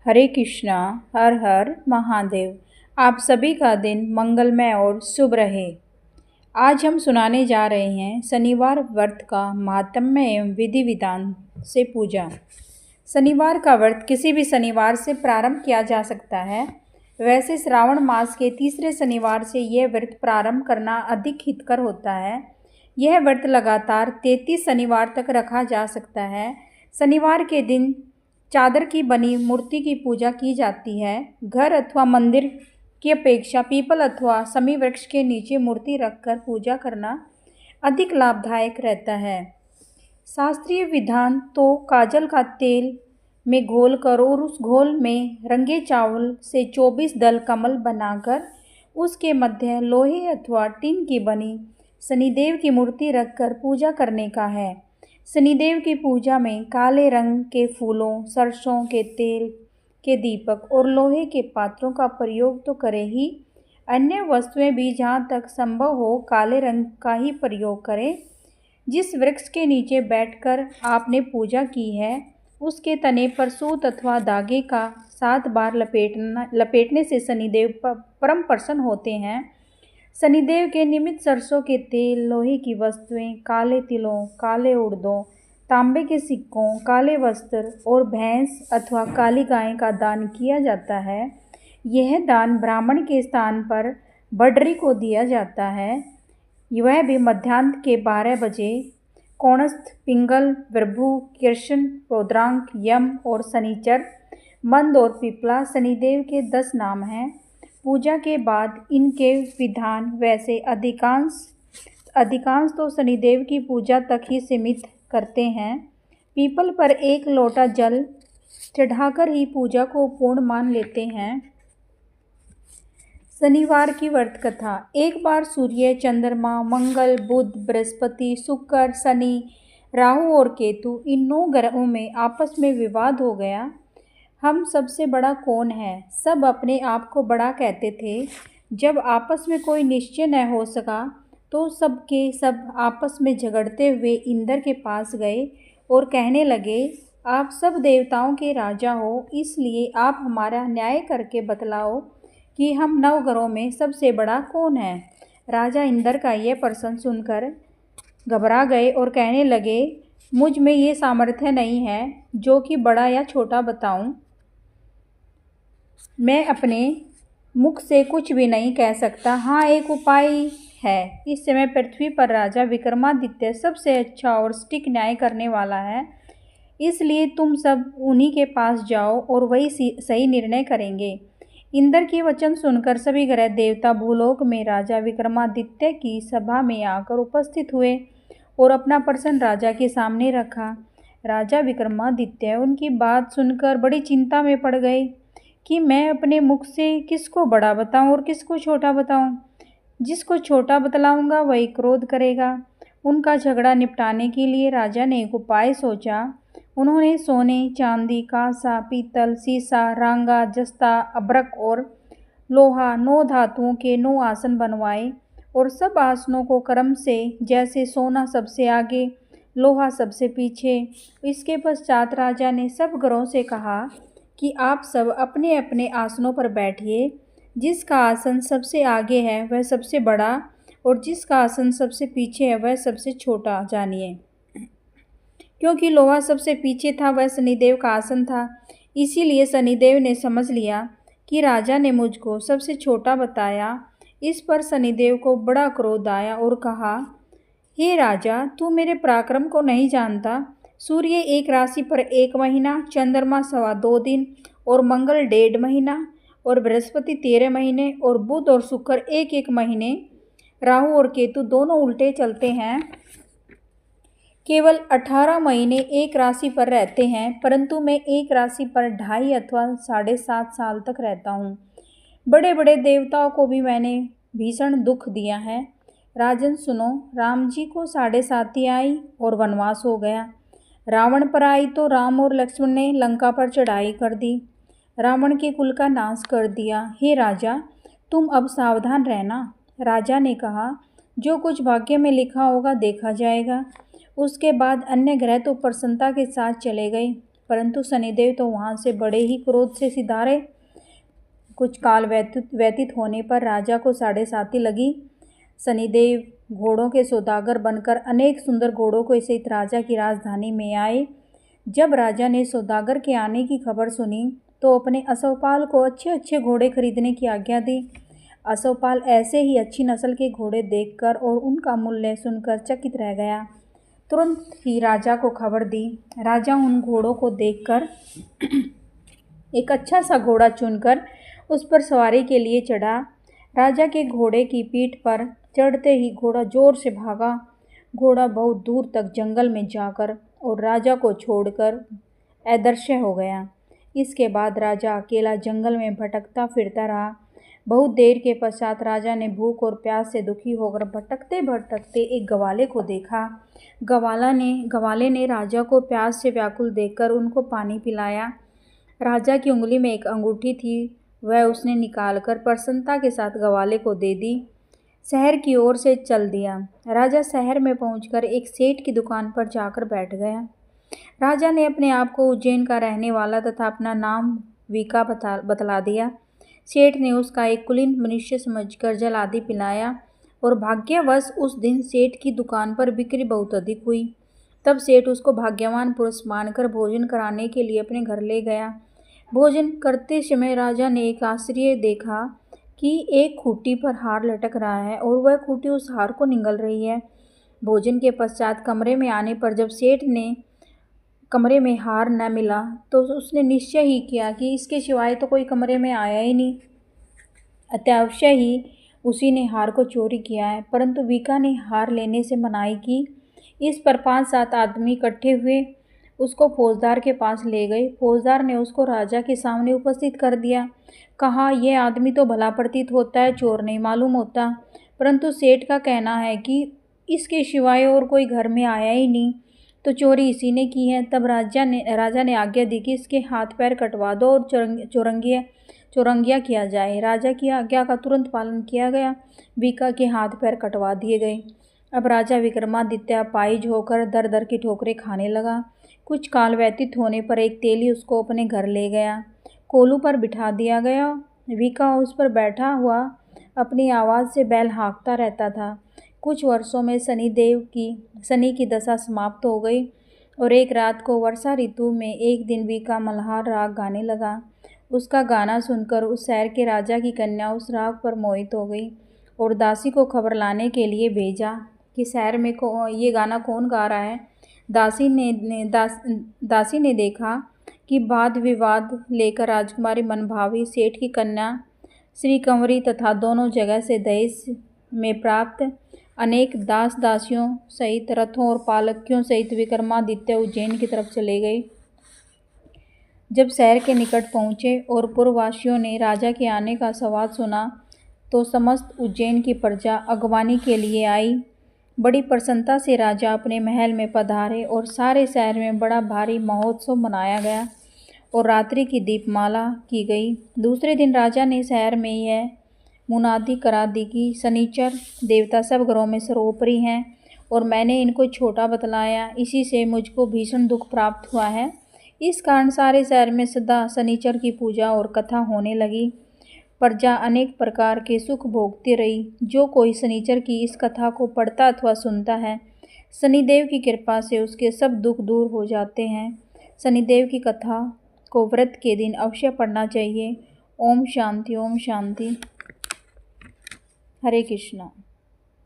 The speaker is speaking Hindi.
हरे कृष्णा। हर हर महादेव। आप सभी का दिन मंगलमय और शुभ रहे। आज हम सुनाने जा रहे हैं शनिवार व्रत का महात्म्य एवं विधि विधान से पूजा। शनिवार का व्रत किसी भी शनिवार से प्रारंभ किया जा सकता है। वैसे श्रावण मास के तीसरे शनिवार से यह व्रत प्रारंभ करना अधिक हितकर होता है। यह व्रत लगातार 33 शनिवार तक रखा जा सकता है। शनिवार के दिन चादर की बनी मूर्ति की पूजा की जाती है। घर अथवा मंदिर की अपेक्षा पीपल अथवा शमी वृक्ष के नीचे मूर्ति रखकर पूजा करना अधिक लाभदायक रहता है। शास्त्रीय विधान तो काजल का तेल में घोल कर और उस घोल में रंगे चावल से 24 दल कमल बनाकर उसके मध्य लोहे अथवा टीन की बनी शनिदेव की मूर्ति रखकर पूजा करने का है। शनिदेव की पूजा में काले रंग के फूलों, सरसों के तेल के दीपक और लोहे के पात्रों का प्रयोग तो करें ही, अन्य वस्तुएं भी जहाँ तक संभव हो काले रंग का ही प्रयोग करें। जिस वृक्ष के नीचे बैठकर आपने पूजा की है उसके तने पर सूत अथवा धागे का 7 बार लपेटने से शनिदेव परम प्रसन्न होते हैं। शनिदेव के निमित्त सरसों के तेल, लोहे की वस्तुएं, काले तिलों, काले उड़दों, तांबे के सिक्कों, काले वस्त्र और भैंस अथवा काली गाय का दान किया जाता है। यह दान ब्राह्मण के स्थान पर बडरी को दिया जाता है। वह भी मध्याह्न के 12 बजे। कौणस्थ, पिंगल, वृभु, कृष्ण, रौद्रांक, यम और शनिचर, मंद और पिपला शनिदेव के 10 नाम हैं। पूजा के बाद इनके विधान वैसे अधिकांश तो शनिदेव की पूजा तक ही सीमित करते हैं। पीपल पर 1 लोटा जल चढ़ाकर ही पूजा को पूर्ण मान लेते हैं। शनिवार की व्रत कथा। एक बार सूर्य, चंद्रमा, मंगल, बुध, बृहस्पति, शुक्र, शनि, राहु और केतु इन 9 ग्रहों में आपस में विवाद हो गया। हम सबसे बड़ा कौन है? सब अपने आप को बड़ा कहते थे। जब आपस में कोई निश्चय न हो सका तो सब के सब आपस में झगड़ते हुए इंद्र के पास गए और कहने लगे, आप सब देवताओं के राजा हो, इसलिए आप हमारा न्याय करके बतलाओ कि हम 9 ग्रहों में सबसे बड़ा कौन है। राजा इंद्र का यह प्रश्न सुनकर घबरा गए और कहने लगे, मुझ में ये सामर्थ्य नहीं है जो कि बड़ा या छोटा बताऊं। मैं अपने मुख से कुछ भी नहीं कह सकता। हाँ, एक उपाय है। इस समय पृथ्वी पर राजा विक्रमादित्य सबसे अच्छा और सटीक न्याय करने वाला है, इसलिए तुम सब उन्हीं के पास जाओ और वही सही निर्णय करेंगे। इंद्र के वचन सुनकर सभी ग्रह देवता भूलोक में राजा विक्रमादित्य की सभा में आकर उपस्थित हुए और अपना प्रश्न राजा के सामने रखा। राजा विक्रमादित्य उनकी बात सुनकर बड़ी चिंता में पड़ गए कि मैं अपने मुख से किसको बड़ा बताऊं और किसको छोटा बताऊं। जिसको छोटा बतलाऊंगा वही क्रोध करेगा। उनका झगड़ा निपटाने के लिए राजा ने एक उपाय सोचा। उन्होंने सोने, चांदी, कांसा, पीतल, सीसा, रांगा, जस्ता, अभ्रक और लोहा 9 धातुओं के 9 आसन बनवाए और सब आसनों को क्रम से, जैसे सोना सबसे आगे, लोहा सबसे पीछे। इसके पश्चात राजा ने सब ग्रहों से कहा कि आप सब अपने अपने आसनों पर बैठिए। जिसका आसन सबसे आगे है वह सबसे बड़ा और जिसका आसन सबसे पीछे है वह सबसे छोटा जानिए। क्योंकि लोहा सबसे पीछे था वह शनिदेव का आसन था, इसीलिए शनिदेव ने समझ लिया कि राजा ने मुझको सबसे छोटा बताया। इस पर शनिदेव को बड़ा क्रोध आया और कहा, हे राजा, तू मेरे पराक्रम को नहीं जानता। सूर्य एक राशि पर 1 महीना, चंद्रमा 2.25 दिन और मंगल 1.5 महीना और बृहस्पति 13 महीने और बुध और शुक्र 1-1 महीने, राहु और केतु दोनों उल्टे चलते हैं। केवल 18 महीने एक राशि पर रहते हैं, परंतु मैं एक राशि पर 2.5 अथवा 7.5 साल तक रहता हूँ। बड़े बड़े देवताओं को भी मैंने भीषण दुख दिया है। राजन सुनो, राम जी को 7.5 आई और वनवास हो गया। रावण पर आई तो राम और लक्ष्मण ने लंका पर चढ़ाई कर दी, रावण के कुल का नाश कर दिया। हे राजा, तुम अब सावधान रहना। राजा ने कहा, जो कुछ भाग्य में लिखा होगा देखा जाएगा। उसके बाद अन्य ग्रह तो प्रसन्नता के साथ चले गए, परंतु शनिदेव तो वहाँ से बड़े ही क्रोध से सिधारे। कुछ काल व्यतीत होने पर राजा को 7.5 लगी। शनिदेव घोड़ों के सौदागर बनकर अनेक सुंदर घोड़ों को सहित राजा की राजधानी में आए। जब राजा ने सौदागर के आने की खबर सुनी तो अपने अश्वपाल को अच्छे अच्छे घोड़े खरीदने की आज्ञा दी। अश्वपाल ऐसे ही अच्छी नस्ल के घोड़े देखकर और उनका मूल्य सुनकर चकित रह गया। तुरंत ही राजा को खबर दी। राजा उन घोड़ों को देखकर एक अच्छा सा घोड़ा चुनकर उस पर सवारी के लिए चढ़ा। राजा के घोड़े की पीठ पर चढ़ते ही घोड़ा जोर से भागा। घोड़ा बहुत दूर तक जंगल में जाकर और राजा को छोड़कर अदृश्य हो गया। इसके बाद राजा अकेला जंगल में भटकता फिरता रहा। बहुत देर के पश्चात राजा ने भूख और प्यास से दुखी होकर भटकते भटकते एक गवाले को देखा। गवाले ने राजा को प्यास से व्याकुल देखकर उनको पानी पिलाया। राजा की उंगली में एक अंगूठी थी, वह उसने निकालकर प्रसन्नता के साथ गवाले को दे दी। शहर की ओर से चल दिया। राजा शहर में पहुंचकर एक सेठ की दुकान पर जाकर बैठ गया। राजा ने अपने आप को उज्जैन का रहने वाला तथा अपना नाम वीका बतला दिया। सेठ ने उसका एक कुलीन मनुष्य समझकर जल आदि पिलाया और भाग्यवश उस दिन सेठ की दुकान पर बिक्री बहुत अधिक हुई। तब सेठ उसको भाग्यवान पुरुष मानकर भोजन कराने के लिए अपने घर ले गया। भोजन करते समय राजा ने एक आश्चर्य देखा कि एक खूंटी पर हार लटक रहा है और वह खूंटी उस हार को निगल रही है। भोजन के पश्चात कमरे में आने पर जब सेठ ने कमरे में हार न मिला तो उसने निश्चय ही किया कि इसके सिवाय तो कोई कमरे में आया ही नहीं, अत्यावश्य ही उसी ने हार को चोरी किया है। परंतु वीका ने हार लेने से मनाही की। इस पर 5-7 आदमी इकट्ठे हुए उसको फौजदार के पास ले गए। फौजदार ने उसको राजा के सामने उपस्थित कर दिया। कहा, यह आदमी तो भला प्रतीत होता है, चोर नहीं मालूम होता, परंतु सेठ का कहना है कि इसके सिवाय और कोई घर में आया ही नहीं, तो चोरी इसी ने की है। तब राजा ने आज्ञा दी कि इसके हाथ पैर कटवा दो और चौरंगिया किया जाए। राजा की आज्ञा का तुरंत पालन किया गया। वीका के हाथ पैर कटवा दिए गए। अब राजा विक्रमादित्य अपाहिज होकर दर दर की ठोकरें खाने लगा। कुछ काल व्यतीत होने पर एक तेली उसको अपने घर ले गया। कोलू पर बिठा दिया गया। वीका उस पर बैठा हुआ अपनी आवाज़ से बैल हाँकता रहता था। कुछ वर्षों में शनि की दशा समाप्त हो गई और एक रात को वर्षा ऋतु में एक दिन वीका मल्हार राग गाने लगा। उसका गाना सुनकर उस शहर के राजा की कन्या उस राग पर मोहित हो गई और दासी को खबर लाने के लिए भेजा कि शहर में ये गाना कौन गा रहा है। दासी ने देखा कि वाद विवाद लेकर राजकुमारी मनभावी सेठ की कन्या श्री कंवरी तथा दोनों जगह से दहेज में प्राप्त अनेक दास दासियों सहित रथों और पालकियों सहित विक्रमादित्य उज्जैन की तरफ चले गए। जब शहर के निकट पहुँचे और पूर्ववासियों ने राजा के आने का संवाद सुना तो समस्त उज्जैन की प्रजा अगवानी के लिए आई। बड़ी प्रसन्नता से राजा अपने महल में पधारे और सारे शहर में बड़ा भारी महोत्सव मनाया गया और रात्रि की दीपमाला की गई। दूसरे दिन राजा ने शहर में यह मुनादी करा दी कि शनिचर देवता सब घरों में सर्वोपरि हैं और मैंने इनको छोटा बतलाया, इसी से मुझको भीषण दुख प्राप्त हुआ है। इस कारण सारे शहर में सदा शनिचर की पूजा और कथा होने लगी। प्रजा अनेक प्रकार के सुख भोगती रही। जो कोई शनिचर की इस कथा को पढ़ता अथवा सुनता है, शनिदेव की कृपा से उसके सब दुख दूर हो जाते हैं। शनिदेव की कथा को व्रत के दिन अवश्य पढ़ना चाहिए। ओम शांति, ओम शांति। हरे कृष्णा।